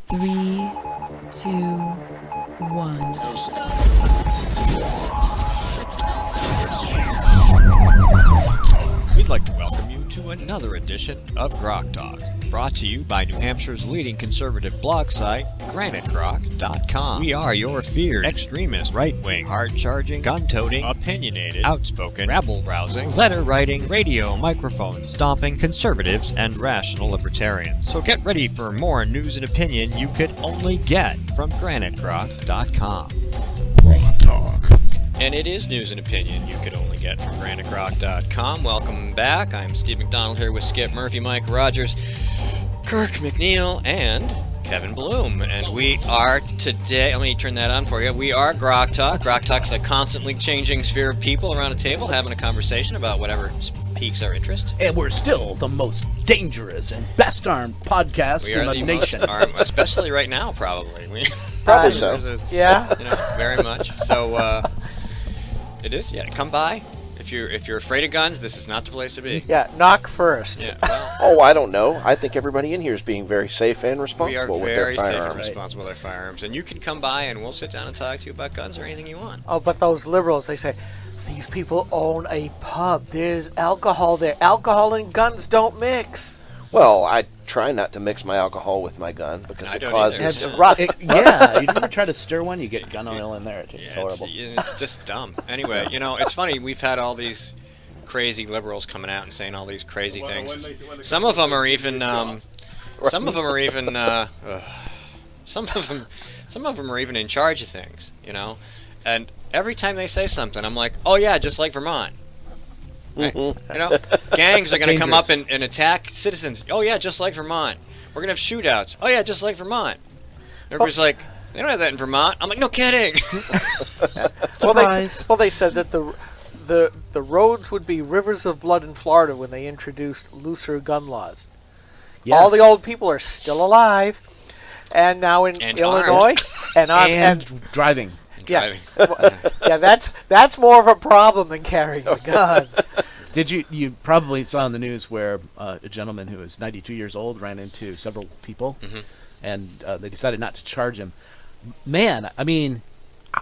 3, 2, 1. We'd like to welcome you to another edition of GrokTALK, brought to you by New Hampshire's leading conservative blog site, GrokTALK.com. We are your feared, extremist, right-wing, hard-charging, gun-toting, opinionated, outspoken, rabble-rousing, letter-writing, radio microphone stomping conservatives and rational libertarians. So get ready for more news and opinion you could only get from GrokTALK.com. And it is news and opinion you could only get from GrokTALK.com. Welcome back. I'm Steve McDonald here with Skip Murphy, Mike Rogers, Kirk McNeil, and Kevin Bloom. And we are today, let me turn that on for you. We are GrokTALK. GrokTALK's a constantly changing sphere of people around a table having a conversation about whatever piques our interest. And we're still the most dangerous and best armed podcast in the nation. Especially right now, probably. Probably so. Yeah. Very much. So, it is, yeah. Come by. If you're afraid of guns, this is not the place to be. Yeah, knock first. Yeah, well, oh, I don't know. I think everybody in here is being very safe and responsible with their firearms. We are very safe and responsible with our firearms. And you can come by and we'll sit down and talk to you about guns or anything you want. Oh, but those liberals, they say, these people own a pub. There's alcohol there. Alcohol and guns don't mix. Well, I try not to mix my alcohol with my gun because it causes rust. Yeah, you ever try to stir one? You get gun oil in there. It's just horrible. It's just dumb. Anyway, it's funny. We've had all these crazy liberals coming out and saying all these crazy things. Some of them are even. Some of them are even in charge of things. And every time they say something, I'm like, oh yeah, just like Vermont. Right? Gangs are going to come up and attack citizens. Oh yeah, just like Vermont. We're going to have shootouts. Oh yeah, just like Vermont. Everybody's like, they don't have that in Vermont. I'm like, no kidding. Well, they said that the roads would be rivers of blood in Florida when they introduced looser gun laws. Yes. All the old people are still alive, and now in Illinois, and driving. Yeah, yeah, that's more of a problem than carrying the guns. Did you probably saw in the news where a gentleman who was 92 years old ran into several people, and they decided not to charge him. Man, I mean,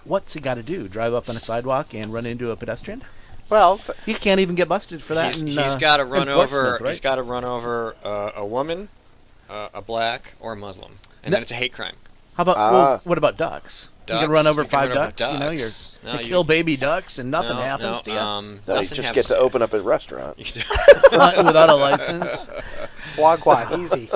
what's he got to do? Drive up on a sidewalk and run into a pedestrian? Well, he can't even get busted for that. He's got to run over. Right? He's got to run over a woman, a black, or a Muslim, and then it's a hate crime. How about what about ducks? Ducks. You can run over 5 ducks. You kill baby ducks and nothing happens to you. No, you just get to open up a restaurant. Without a license. Wagwan, easy.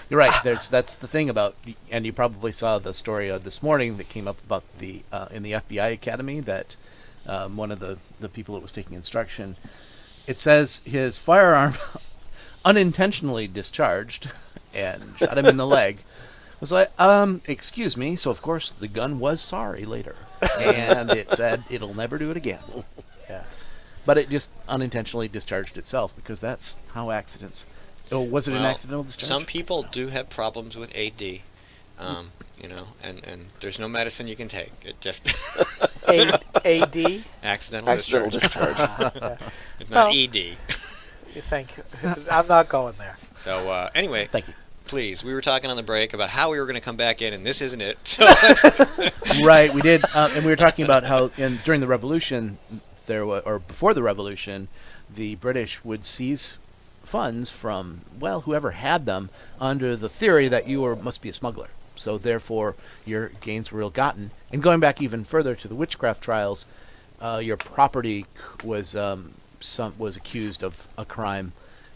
You're right. That's the thing about, and you probably saw the story this morning that came up about the in the FBI Academy that one of the people that was taking instruction, it says his firearm unintentionally discharged and shot him in the leg. Was like, excuse me. So of course the gun was sorry later, and it said it'll never do it again. Yeah, but it just unintentionally discharged itself because that's how accidents. Oh, was it an accidental discharge? Some people do have problems with AD, and there's no medicine you can take. It just AD accidental discharge. It's not ED. Thank you. I'm not going there. So anyway, thank you. Please, we were talking on the break about how we were going to come back in, and this isn't it. So right, we did, and we were talking about how during the Revolution, or before the Revolution, the British would seize funds from whoever had them under the theory that you must be a smuggler. So therefore, your gains were ill-gotten. And going back even further to the witchcraft trials, your property was accused of a crime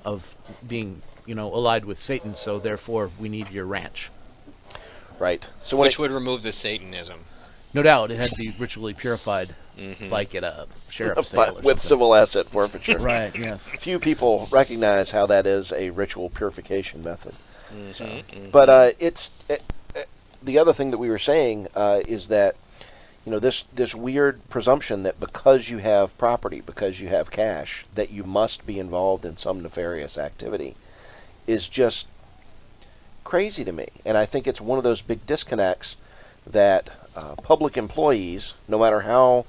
of being allied with Satan, so therefore we need your ranch. Right. So which would remove the Satanism. No doubt, it had to be ritually purified, like at a sheriff's sale with civil asset forfeiture. Right. Yes. Few people recognize how that is a ritual purification method. But it's the other thing that we were saying is that this weird presumption that because you have property, because you have cash, that you must be involved in some nefarious activity is just crazy to me. And I think it's one of those big disconnects that public employees, no matter how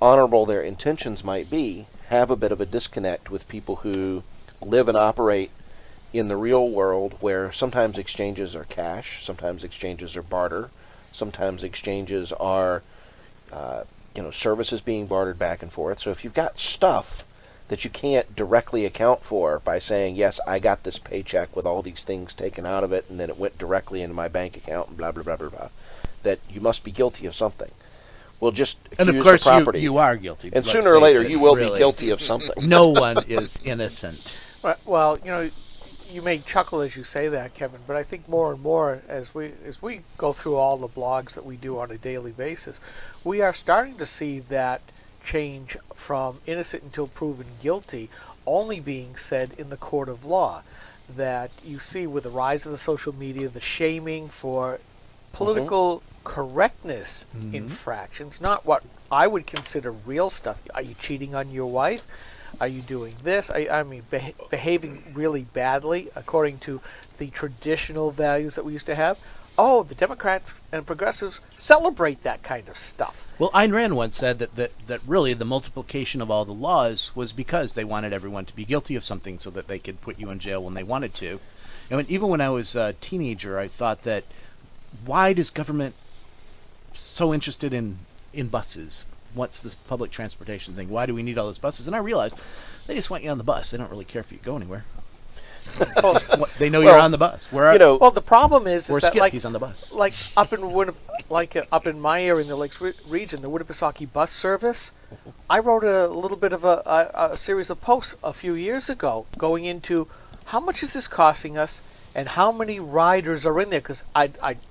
honorable their intentions might be, have a bit of a disconnect with people who live and operate in the real world where sometimes exchanges are cash, sometimes exchanges are barter, sometimes exchanges are services being bartered back and forth. So if you've got stuff that you can't directly account for by saying, yes, I got this paycheck with all these things taken out of it, and then it went directly into my bank account, and blah, blah, blah, blah, blah, that you must be guilty of something. We'll just accuse and of course the property. you are guilty. And sooner or later, you will be guilty of something. No one is innocent. Well, you may chuckle as you say that, Kevin, but I think more and more as we go through all the blogs that we do on a daily basis, we are starting to see that change from innocent until proven guilty only being said in the court of law. That you see with the rise of the social media, the shaming for political correctness infractions, not what I would consider real stuff. Are you cheating on your wife? Are you doing this? I mean, behaving really badly according to the traditional values that we used to have. Oh, the Democrats and progressives celebrate that kind of stuff. Well, Ayn Rand once said that really the multiplication of all the laws was because they wanted everyone to be guilty of something so that they could put you in jail when they wanted to. And even when I was a teenager, I thought that why does government so interested in buses? What's this public transportation thing? Why do we need all those buses? And I realized they just want you on the bus. They don't really care if you go anywhere. They know you're on the bus. Well, the problem is that Skip, he's on the bus. Like up in my area in the Lakes region, the Winnipesaukee bus service. I wrote a little bit of a series of posts a few years ago going into how much is this costing us and how many riders are in there, because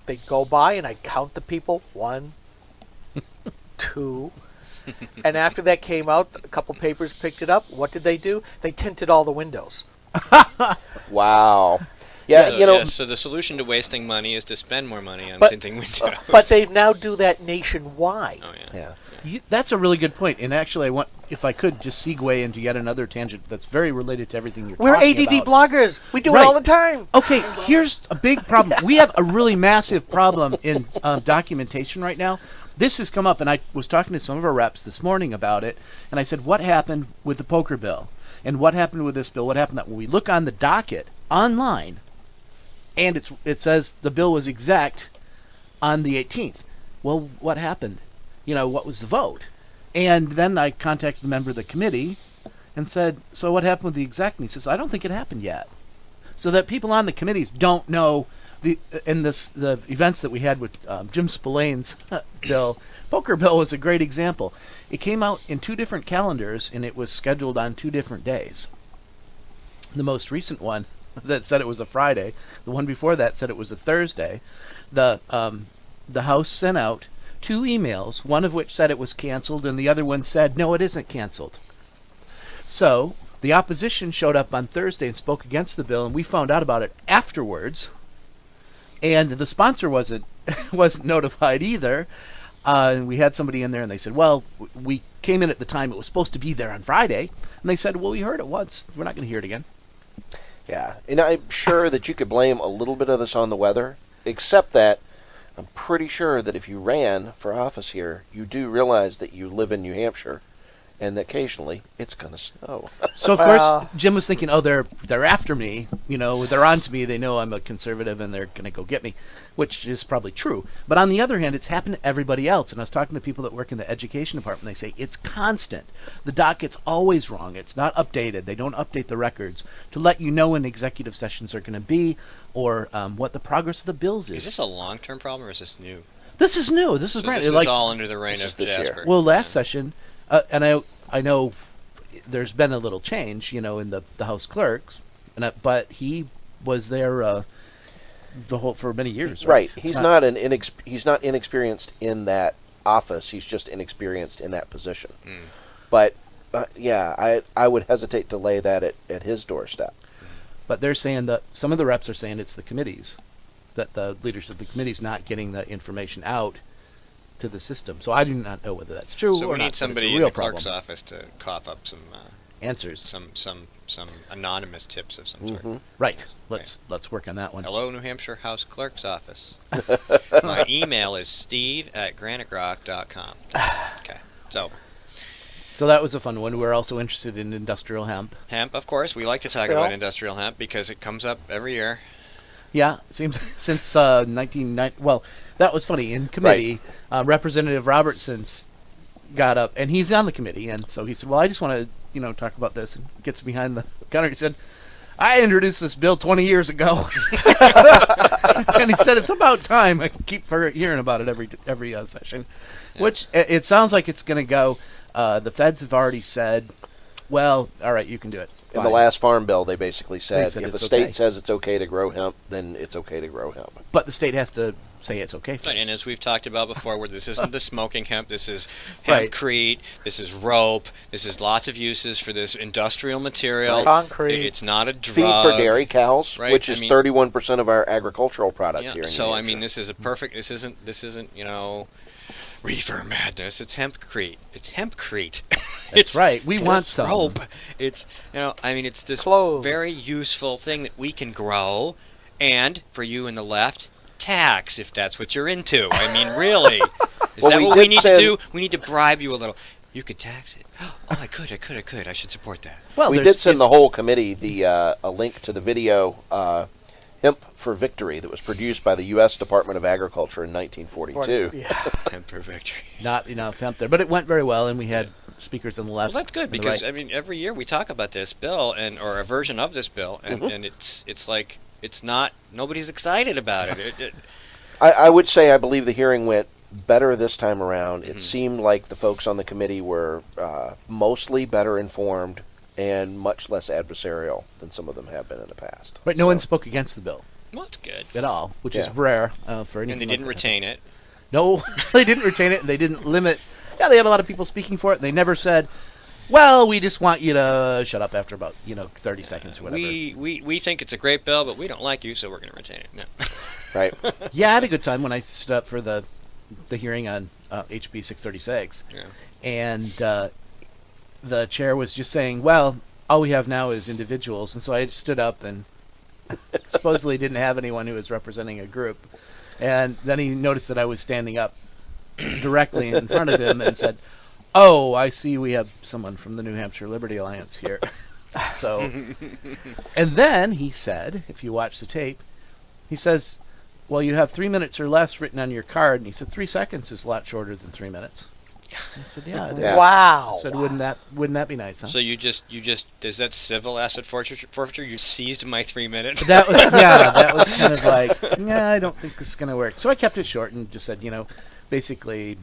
they'd go by and I'd count the people, 1, 2. And after that came out, a couple papers picked it up. What did they do? They tinted all the windows. Wow. Yeah, so the solution to wasting money is to spend more money on tinting windows. But they now do that nationwide. Oh, yeah. That's a really good point. And actually, I want, if I could, just segue into yet another tangent that's very related to everything you're talking about. We're ADD bloggers. We do it all the time. Okay, here's a big problem. We have a really massive problem in documentation right now. This has come up, and I was talking to some of our reps this morning about it, and I said, what happened with the poker bill? And what happened with this bill? What happened that when we look on the docket online, and it says the bill was exec on the 18th. Well, what happened? What was the vote? And then I contacted a member of the committee and said, so what happened with the exec? And he says, I don't think it happened yet. So that people on the committees don't know the events that we had with Jim Spillane's bill. Poker bill was a great example. It came out in 2 different calendars, and it was scheduled on 2 different days. The most recent one that said it was a Friday. The one before that said it was a Thursday. The House sent out 2 emails, one of which said it was canceled, and the other one said, no, it isn't canceled. So the opposition showed up on Thursday and spoke against the bill, and we found out about it afterwards. And the sponsor wasn't notified either. We had somebody in there, and they said, well, we came in at the time it was supposed to be there on Friday. And they said, well, we heard it once. We're not going to hear it again. Yeah, and I'm sure that you could blame a little bit of this on the weather, except that I'm pretty sure that if you ran for office here, you do realize that you live in New Hampshire, and that occasionally it's going to snow. So, of course, Jim was thinking, oh, they're after me. They're on to me. They know I'm a conservative, and they're going to go get me, which is probably true. But on the other hand, it's happened to everybody else. And I was talking to people that work in the education department. They say it's constant. The docket's always wrong. It's not updated. They don't update the records to let you know when executive sessions are going to be or what the progress of the bills is. Is this a long-term problem, or is this new? This is new. This is brand new. This is all under the reign of Jasper. Well, last session... and I know there's been a little change, in the House clerks, but he was there for many years. Right. He's not inexperienced in that office. He's just inexperienced in that position. But I would hesitate to lay that at his doorstep. But they're saying that some of the reps are saying it's the committees, that the leaders of the committees not getting the information out to the system. So I do not know whether that's true or not. So we need somebody in the clerk's office to cough up some answers, some anonymous tips of some sort. Right. Let's work on that one. Hello, New Hampshire House Clerk's Office. My email is steve@graniterock.com. Okay. So that was a fun one. We're also interested in industrial hemp. Hemp, of course. We like to talk about industrial hemp because it comes up every year. Yeah, it seems since 1990. Well, that was funny. In committee, Representative Robertson's got up, and he's on the committee, and so he said, well, I just want to, talk about this, and gets behind the counter. He said, I introduced this bill 20 years ago. And he said, it's about time. I keep hearing about it every session, which it sounds like it's going to go. The feds have already said, well, all right, you can do it. In the last farm bill, they basically said, said if the it's state okay. says it's okay to grow hemp, then it's okay to grow hemp. But the state has to say it's okay first. And as we've talked about before, where this isn't the smoking hemp, this is Right. hempcrete, this is rope, this is lots of uses for this industrial material. Concrete. It's not a drug. Feed for dairy cows, Right, which I is mean- 31% of our agricultural product Yeah, here in so New I Hampshire. mean, this is a perfect. This isn't reefer madness. It's hempcrete. It's hempcrete. That's right. We want it's some. rope. It's it's this Clothes. very useful thing that we can grow, and for you in the left, tax if that's what you're into. I mean, really, is Well, that we what we did need send- to do? We need to bribe you a little. You could tax it. Oh, I could. I should support that. Well, we there's- did send the whole committee a link to the video Hemp for Victory that was produced by the U.S. Department of Agriculture in 1942. Yeah. Hemp for victory. Not enough hemp there, but it went very well, and we had speakers on the left. Well, that's good and the because right. I mean, every year we talk about this bill or a version of this bill, and, Mm-hmm. and it's like it's not nobody's excited about it. I would say I believe the hearing went better this time around. Mm-hmm. It seemed like the folks on the committee were mostly better informed and much less adversarial than some of them have been in the past. Right, no one spoke against the bill Well, it's good. at all, which is Yeah. rare for anything. And they like didn't that. retain it. No, they didn't retain it, and they didn't limit. Yeah, they had a lot of people speaking for it. And they never said, well, we just want you to shut up after about 30 seconds or whatever. We think it's a great bill, but we don't like you, so we're going to retain it. No. Right. Yeah, I had a good time when I stood up for the hearing on HB 636. Yeah. And the chair was just saying, well, all we have now is individuals. And so I stood up and supposedly didn't have anyone who was representing a group. And then he noticed that I was standing up directly in front of him and said, oh, I see we have someone from the New Hampshire Liberty Alliance here. So, and then he said, if you watch the tape, he says, well, you have 3 minutes or less written on your card. And he said, 3 seconds is a lot shorter than 3 minutes. I said, yeah, it is. Yeah. Wow. I said, wouldn't that be nice, huh? So you just is that civil asset forfeiture? You seized my 3 minutes. That was kind of like, yeah, I don't think this is going to work. So I kept it short and just said, basically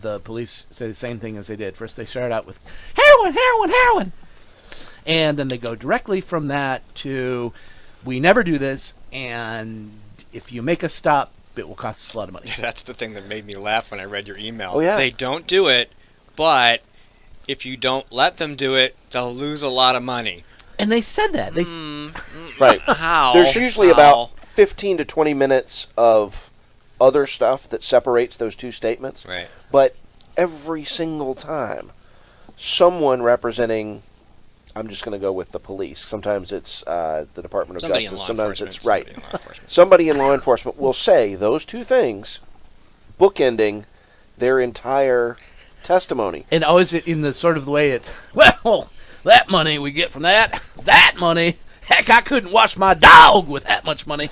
the police say the same thing as they did. First they started out with heroin. And then they go directly from that to, we never do this, and if you make us stop, it will cost us a lot of money. That's the thing that made me laugh when I read your email. Oh, yeah. They don't do it, but if you don't let them do it, they'll lose a lot of money. And they said that. They Right. How? There's usually about 15 to 20 minutes of other stuff that separates those two statements. Right. But every single time, someone representing, I'm just going to go with the police. Sometimes it's the Department of Somebody in Justice. law Sometimes enforcement. it's right. Somebody in law enforcement. Somebody in law enforcement will say those two things, bookending their entire testimony. And is it in the sort of the way it's, well, that money we get from that money, heck, I couldn't wash my dog with that much money.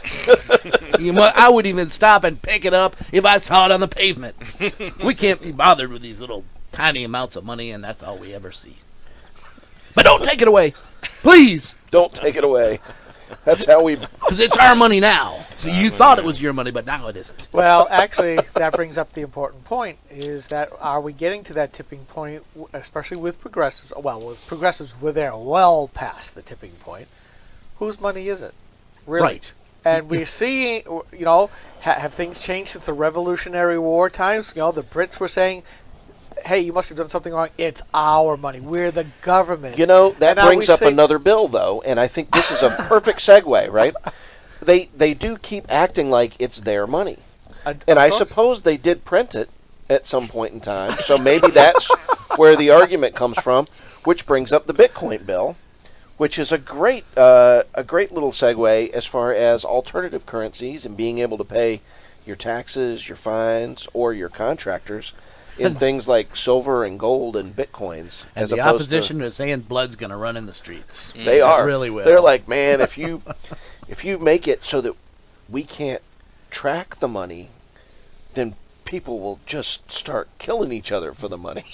I wouldn't even stop and pick it up if I saw it on the pavement. We can't be bothered with these little tiny amounts of money, and that's all we ever see. But don't take it away, please, Don't take it away. That's how we... because it's our money now. So you thought it was your money, but now it isn't. Well, actually, that brings up the important point, is that are we getting to that tipping point, especially with progressives? Well, with progressives, we're there well past the tipping point. Whose money is it? Really? Right. And we're seeing, have things changed since the Revolutionary War times? The Brits were saying, hey, you must have done something wrong. It's our money. We're the government. That And now brings we up say- another bill, though, and I think this is a perfect segue, right? They do keep acting like it's their money. And I suppose they did print it at some point in time, so maybe that's where the argument comes from, which brings up the Bitcoin bill, which is a great little segue as far as alternative currencies and being able to pay your taxes, your fines, or your contractors in things like silver and gold and bitcoins. And as the opposed opposition is saying blood's going to run in the streets. They are. Really will. They're like, man, if you make it so that we can't track the money, then people will just start killing each other for the money.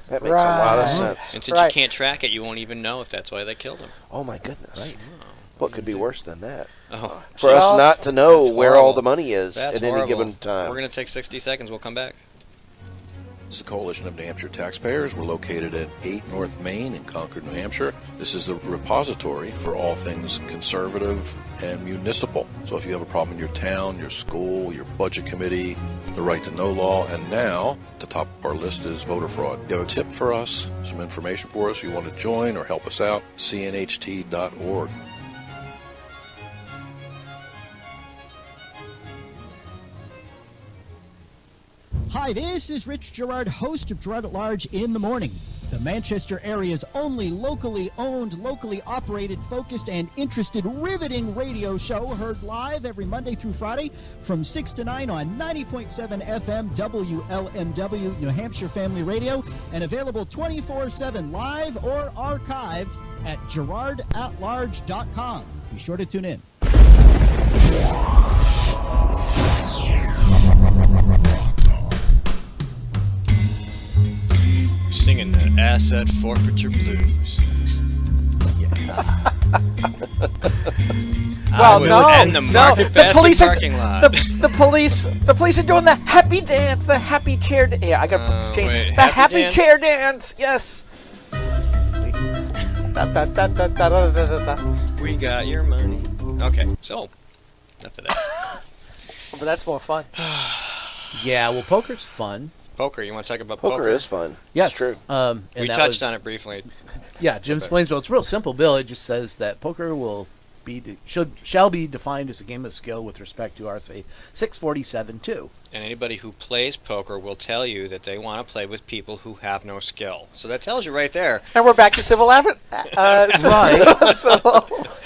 That makes a lot of sense. And since you can't track it, you won't even know if that's why they killed him. Oh my goodness! Right. What could be worse than that? Oh, For us not to know That's where all horrible. the money is That's at any horrible. given time. We're going to take 60 seconds. We'll come back. This is the Coalition of New Hampshire Taxpayers. We're located at 8 North Main in Concord, New Hampshire. This is the repository for all things conservative and municipal. So if you have a problem in your town, your school, your budget committee, the right to know law, and now at the top of our list is voter fraud. You have a tip for us, some information for us, you want to join or help us out, cnht.org. Hi, this is Rich Gerard, host of Gerard at Large in the Morning, the Manchester area's only locally owned, locally operated, focused, and interested, riveting radio show, heard live every Monday through Friday from 6 to 9 on 90.7 FM WLMW New Hampshire Family Radio, and available 24/7 live or archived at gerardatlarge.com. Be sure to tune in. Singing the asset forfeiture blues. Well, no, in the market basket police parking lot. The police are doing the happy dance, the happy chair. Yeah, I got to change wait, the happy happy dance? chair dance. Yes. Da, da, da, da, da, da, da, da. We got your money. Okay, so enough of that. But that's more fun. Yeah, well, poker's fun. Poker. You want to talk about poker? Poker is fun. Yes. It's true. And We that touched was- on it briefly. Yeah, Jim explains, well, it's real simple, Bill. It just says that poker will shall be defined as a game of skill with respect to RSA 647-2. And anybody who plays poker will tell you that they want to play with people who have no skill. So that tells you right there. And we're back to civil advert. Right.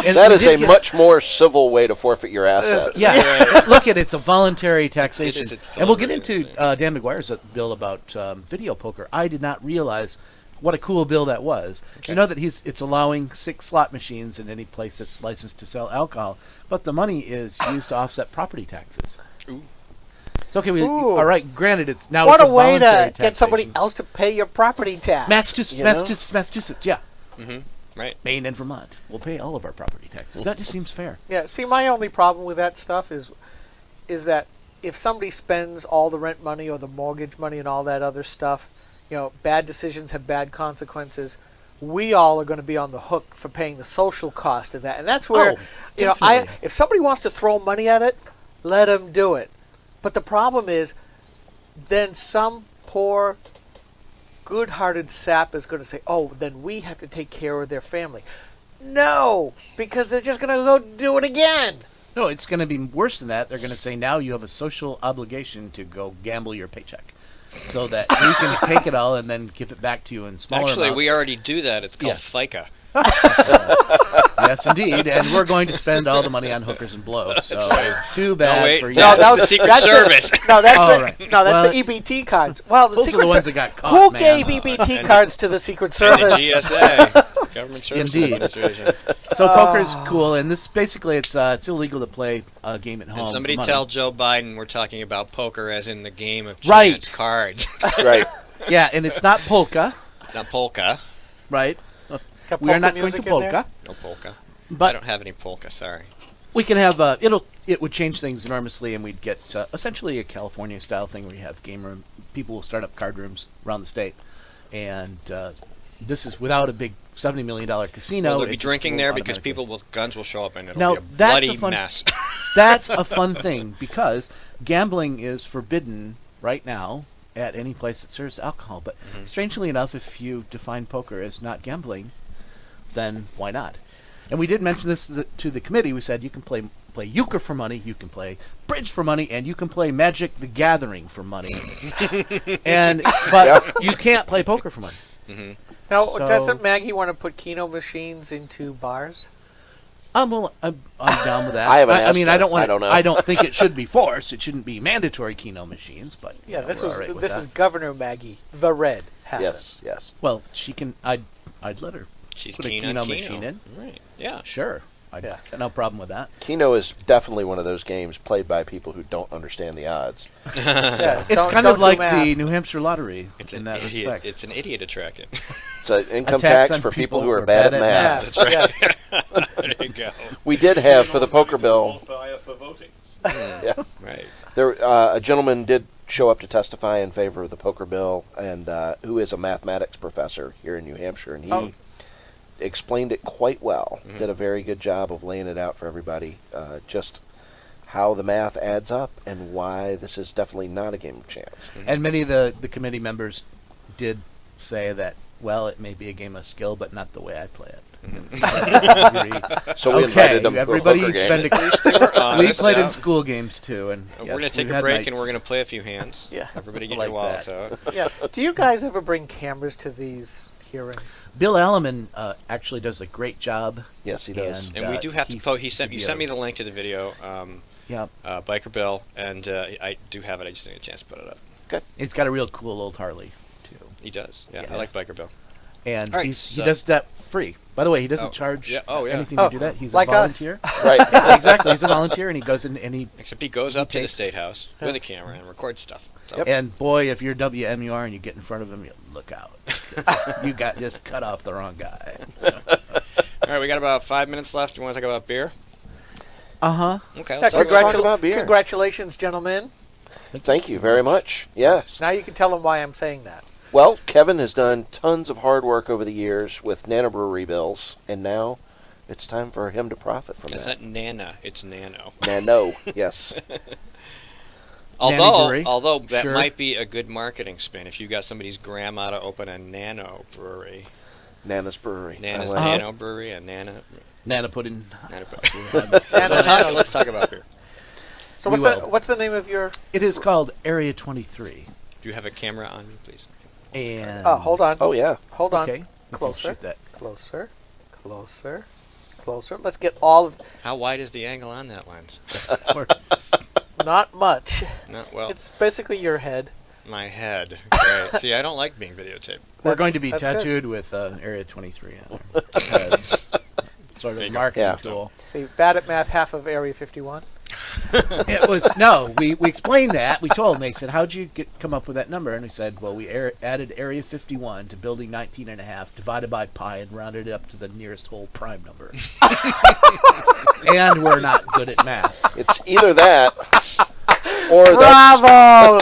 And That we is did a get- much more civil way to forfeit your assets. Yeah, look at it's a voluntary taxation. It is, it's And we'll get into tolerated. Dan McGuire's bill about video poker. I did not realize what a cool bill that was. You know that it's allowing 6 slot machines in any place that's licensed to sell alcohol, but the money is used to offset property taxes. Ooh. It's okay. Ooh. All right. Granted, it's now What it's a way to voluntary get somebody taxation. else to pay your property tax. Massachusetts, yeah. Right. Maine and Vermont will pay all of our property taxes. That just seems fair. Yeah. See, my only problem with that stuff is that if somebody spends all the rent money or the mortgage money and all that other stuff, bad decisions have bad consequences. We all are going to be on the hook for paying the social cost of that, and that's where definitely. if somebody wants to throw money at it, let them do it. But the problem is, then some poor, good-hearted sap is going to say, "Oh, then we have to take care of their family." No, because they're just going to go do it again. No, it's going to be worse than that. They're going to say now you have a social obligation to go gamble your paycheck, so that we can take it all and then give it back to you in smaller Actually, amounts. we already do that. It's called Yeah. FICA. Yes, indeed, and we're going to spend all the money on hookers and blows. So too bad No, wait, for you. that's the Secret Service. That's Oh, the, right. no, that's Well, the EBT cards. Well, the those are Secret the ones Ser- that got caught, Who man. gave EBT cards to the Secret And Service? the GSA, Government Services Indeed. Administration. So poker's cool, and this basically it's illegal to play a game at home. And somebody for money. tell Joe Biden we're talking about poker as in the game of Right. chance cards. Right. Yeah, and it's not polka, It's not polka. right? Got We are polka not going music to in there? polka, No polka. I but don't have any polka, sorry. we can have it would change things enormously, and we'd get essentially a California style thing where you have game room. People will start up card rooms around the state, and this is without a big $70 million casino. Will there be It just drinking will there because automatically- people with guns will show up and it'll Now, be a that's bloody a fun- mess. That's a fun thing because gambling is forbidden right now at any place that serves alcohol. But strangely enough, if you define poker as not gambling, then why not? And we did mention this to the committee. We said you can play euchre for money, you can play bridge for money, and you can play Magic the Gathering for money. But you can't play poker for money. Now, So- doesn't Maggie want to put Keno machines into bars? I'm down with that. I haven't I asked mean, her. I don't want. I don't know. I don't think it should be forced. It shouldn't be mandatory Keno machines. But Yeah, you know, this we're was all right with this that. is Governor Maggie, the Red. Yes, yes. Well, she can. I'd let her She's put a keen Keno on Keno. machine in. Right. Yeah. Sure, I Yeah. got no problem with that. Keno is definitely one of those games played by people who don't understand the odds. Yeah, It's kind don't of do like math. the New Hampshire lottery It's in an that idiot. respect. It's an idiot attraction. It's an income A tax tax on for people who people are bad at math. That's right. Yes. There you go. We did have for the poker bill. For voting. Yeah, Right. there a gentleman did show up to testify in favor of the poker bill, and who is a mathematics professor here in New Hampshire, and he explained it quite well. Did a very good job of laying it out for everybody, just how the math adds up and why this is definitely not a game of chance. And many of the committee members did say that, well, it may be a game of skill, but not the way I play it. So we invited them to a everybody poker game. spend At least they were we honest, played yeah. in school games too, and We're yes, going to take we've a had break nights. and we're going to play a few hands. Yeah. Everybody get Like your wallets that. out. Yeah. Do you guys ever bring cameras to these hearings? Bill Alleman actually does a great job. Yes, he does. And we do have to post. You sent me the video. link to the video, Yeah, Biker Bill, and I do have it. I just didn't get a chance to put it up. he's got a real cool old Harley too, He does. Yeah, I Yes. like Biker Bill. and All right, he so- does that free. By the way, he doesn't Oh, charge yeah. Oh, yeah. anything Oh, to do that. He's like a us. volunteer. Right. Yeah, exactly. He's a volunteer, and he goes in and he. Except he goes up to the takes- State House with a camera and records stuff. So. Yep. And boy, if you're WMUR and you get in front of him, you look out. You got just cut off the wrong guy. All right, we got about 5 minutes left. You want to talk about beer? Uh-huh. Okay, Yeah, let's talk about talk about beer. Congratulations, gentlemen. Thank you very much. Yes. Now you can tell them why I'm saying that. Well, Kevin has done tons of hard work over the years with Nano Brewery bills, and now it's time for him to profit from It's that. not Nana, it's Nano. Nano, yes. Brewery. Although that Sure. might be a good marketing spin if you got somebody's grandma to open a Nano brewery. Nana's Brewery. Nana's I like it. Nano brewery, a Nana. Nana pudding. Nana Nana. let's talk about beer. So We will. what's the name of your? It is called Area 23. Do you have a camera on me, please? And Oh, hold on. Oh, yeah. Hold on. Okay. we can Closer. shoot that. Closer. Closer. Closer. Let's get all of. How wide is the angle on that lens? Not much. No, well, It's basically your head. my head. Great. See, I don't like being videotaped. We're going to be that's good. tattooed with Area 23 on our heads. Sort of There a you go. marketing Yeah. tool. See, bad at math, half of Area 51. It was we explained that. We told him. They said, "How'd you come up with that number?" And we said, "Well, we added Area 51 to building 19 and a half, divided by pi, and rounded it up to the nearest whole prime number." And we're not good at math. It's either that or Bravo!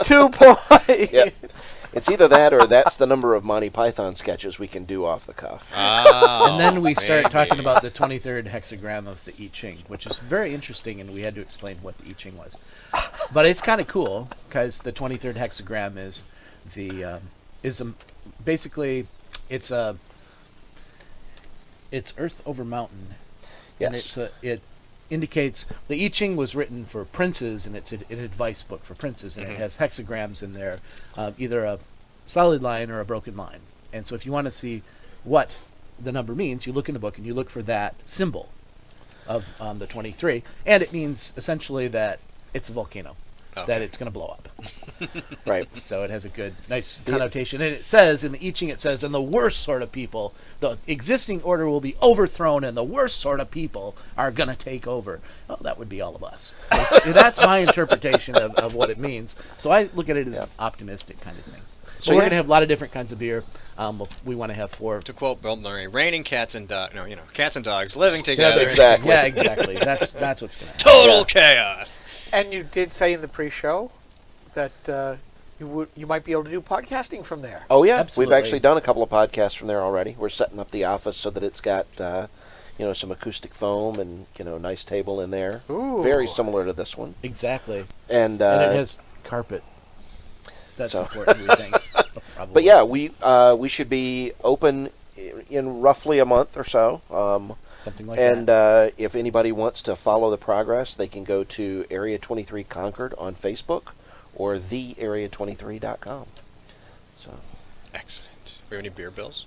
2 points. Yep. It's either that or that's the number of Monty Python sketches we can do off the cuff. Oh, And then we started maybe. talking about the 23rd hexagram of the I Ching, which is very interesting, and we had to explain what the I Ching was. But it's kind of cool because the 23rd hexagram is basically it's Earth over mountain, and Yes. it indicates the I Ching was written for princes, and it's an advice book for princes, and it has hexagrams in there, either a solid line or a broken line. And so if you want to see what the number means, you look in the book and you look for that symbol of the 23, and it means essentially that it's a volcano, that it's going to blow up. Right. So it has a good, nice connotation. And it says, in the I Ching, it says, and the worst sort of people, the existing order will be overthrown, and the worst sort of people are going to take over. Oh, that would be all of us. That's my interpretation of what it means. So I look at it as an optimistic kind of thing. So we're going to have a lot of different kinds of beer. We want to have 4. To quote Bill Murray, raining cats and dogs. No, cats and dogs living together. Exactly. Yeah, exactly. That's what's going to happen. Total chaos. And you did say in the pre-show that you might be able to do podcasting from there. Oh, yeah. Absolutely. We've actually done a couple of podcasts from there already. We're setting up the office so that it's got, some acoustic foam and, nice table in there. Ooh. Very similar to this one. Exactly. And And it has carpet. That's so- important, we think. Probably. But yeah, we should be open in roughly a month or so. Something like And that. if anybody wants to follow the progress, they can go to Area 23 Concord on Facebook or thearea23.com. So Excellent. We have any beer bills?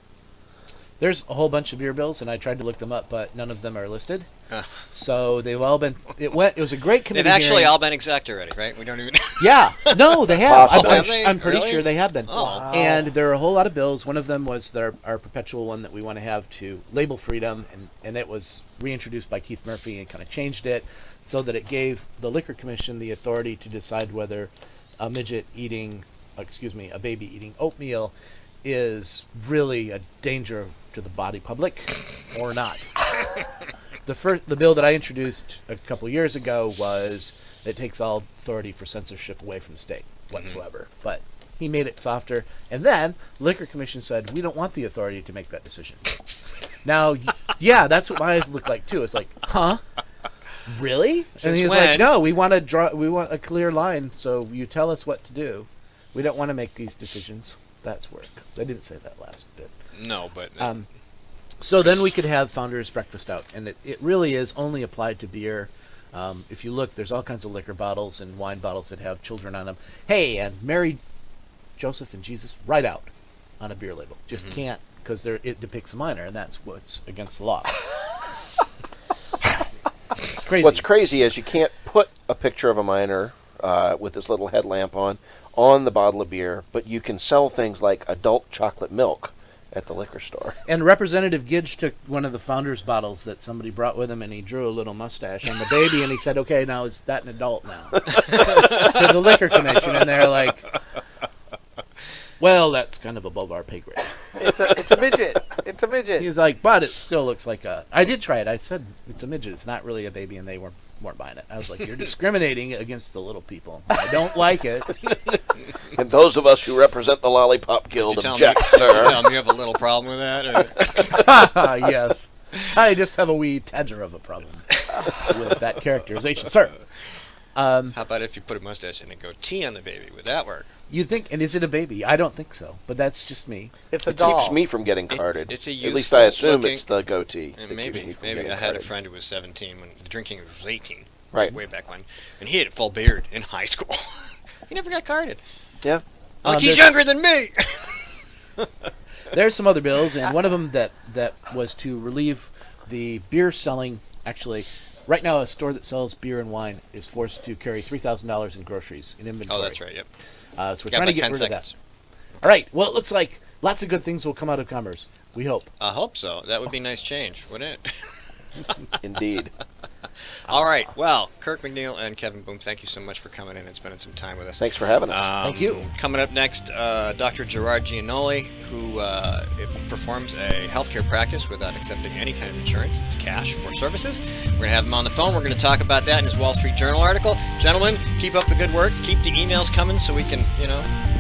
There's a whole bunch of beer bills, and I tried to look them up, but none of them are listed. So they've all been. It was a great committee. They've actually hearing. all been exec already, right? We don't even. Yeah, no, they have. Possibly. I'm pretty Really? sure they have been. Oh. Wow. And there are a whole lot of bills. One of them was our perpetual one that we want to have to label freedom, and it was reintroduced by Keith Murphy and kind of changed it so that it gave the Liquor Commission the authority to decide whether a baby eating oatmeal is really a danger to the body public or not. The bill that I introduced a couple years ago was it takes all authority for censorship away from the state whatsoever. But he made it softer, and then Liquor Commission said we don't want the authority to make that decision. Now, yeah, that's what my eyes look like too. It's like, huh? Really? Since and he's when? like, no, we want a clear line, so you tell us what to do. We don't want to make these decisions. That's work. I didn't say that last bit. No, but so then we could have Founders Breakfast Out, and it really is only applied to beer. If you look, there's all kinds of liquor bottles and wine bottles that have children on them. Hey, and Mary, Joseph, and Jesus, right out on a beer label. Just can't, because it depicts a minor, and that's what's against the law. Crazy. What's crazy is you can't put a picture of a minor with this little headlamp on the bottle of beer, but you can sell things like adult chocolate milk at the liquor store. And Representative Gidge took one of the Founders bottles that somebody brought with him, and he drew a little mustache on the baby, and he said, okay, now is that an adult now? To the Liquor Commission, and they're like, well, that's kind of above our pay grade. It's a midget. It's a midget. He's like, but it still looks like I did try it. I said, it's a midget. It's not really a baby, and they weren't buying it. I was like, you're discriminating against the little people. I don't like it. And those of us who represent the Lollipop Guild object, You sir. tell me you have a little problem with that? Or? Yes. I just have a wee tadger of a problem with that characterization, sir. How about if you put a mustache and a goatee on the baby? Would that work? You think, and is it a baby? I don't think so, but that's just me. It's a It doll. keeps me from getting carded. It's a At least I assume useful-looking- it's the goatee. that And keeps me maybe from I getting had a carded. friend who was 17 when the drinking age was 18. Right. Way back when. And he had a full beard in high school. He never got carded. Yeah. Like, he's younger than me! There's some other bills, and one of them that was to relieve the beer selling. Actually, right now, a store that sells beer and wine is forced to carry $3,000 in groceries in inventory. Oh, that's right, yep. So we're Got trying about to get 10 rid seconds. of that. All right. Well, it looks like lots of good things will come out of commerce. We hope. I hope so. That would be a nice change, wouldn't it? Indeed. All right. Well, Kirk McNeil and Kevin Boom, thank you so much for coming in and spending some time with us. Thanks for having us. Thank you. Coming up next, Dr. Gerard Giannoli, who performs a healthcare practice without accepting any kind of insurance. It's cash for services. We're going to have him on the phone. We're going to talk about that in his Wall Street Journal article. Gentlemen, keep up the good work. Keep the emails coming so we can,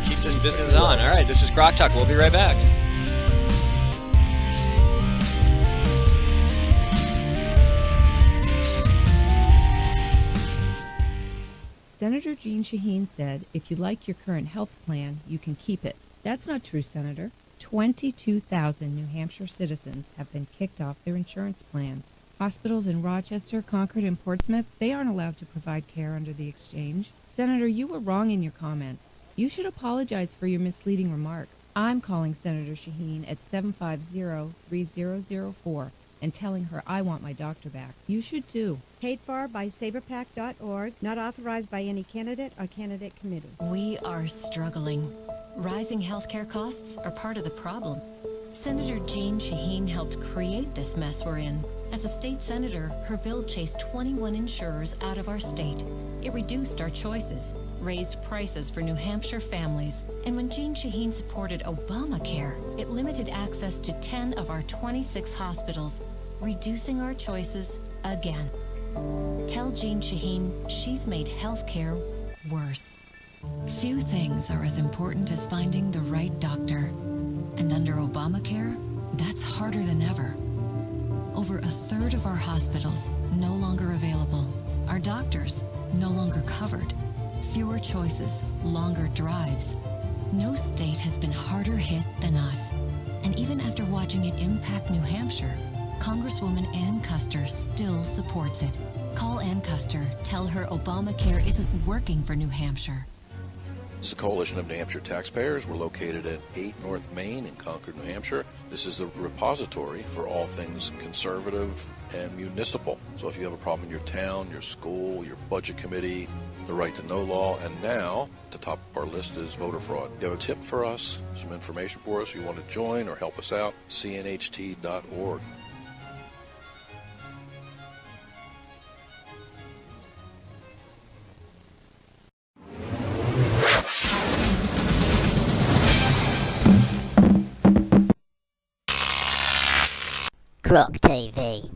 keep this business on. All right, this is GrokTALK. We'll be right back. Senator Jeanne Shaheen said, if you like your current health plan, you can keep it. That's not true, Senator. 22,000 New Hampshire citizens have been kicked off their insurance plans. Hospitals in Rochester, Concord, and Portsmouth, they aren't allowed to provide care under the exchange. Senator, you were wrong in your comments. You should apologize for your misleading remarks. I'm calling Senator Shaheen at 750-3004 and telling her I want my doctor back. You should too. Paid for by SaberPac.org, not authorized by any candidate or candidate committee. We are struggling. Rising healthcare costs are part of the problem. Senator Jeanne Shaheen helped create this mess we're in. As a state senator, her bill chased 21 insurers out of our state. It reduced our choices, raised prices for New Hampshire families, and when Jeanne Shaheen supported Obamacare, it limited access to 10 of our 26 hospitals, reducing our choices again. Tell Jeanne Shaheen she's made healthcare worse. Few things are as important as finding the right doctor. And under Obamacare, that's harder than ever. Over a third of our hospitals no longer available. Our doctors no longer covered. Fewer choices, longer drives. No state has been harder hit than us. And even after watching it impact New Hampshire, Congresswoman Ann Custer still supports it. Call Ann Custer, tell her Obamacare isn't working for New Hampshire. This is a coalition of New Hampshire taxpayers. We're located at 8 North Main in Concord, New Hampshire. This is a repository for all things conservative and municipal. So if you have a problem in your town, your school, your budget committee, the right to know law, and now at the top of our list is voter fraud. If you have a tip for us, some information for us, you want to join or help us out, cnht.org. GrokTV.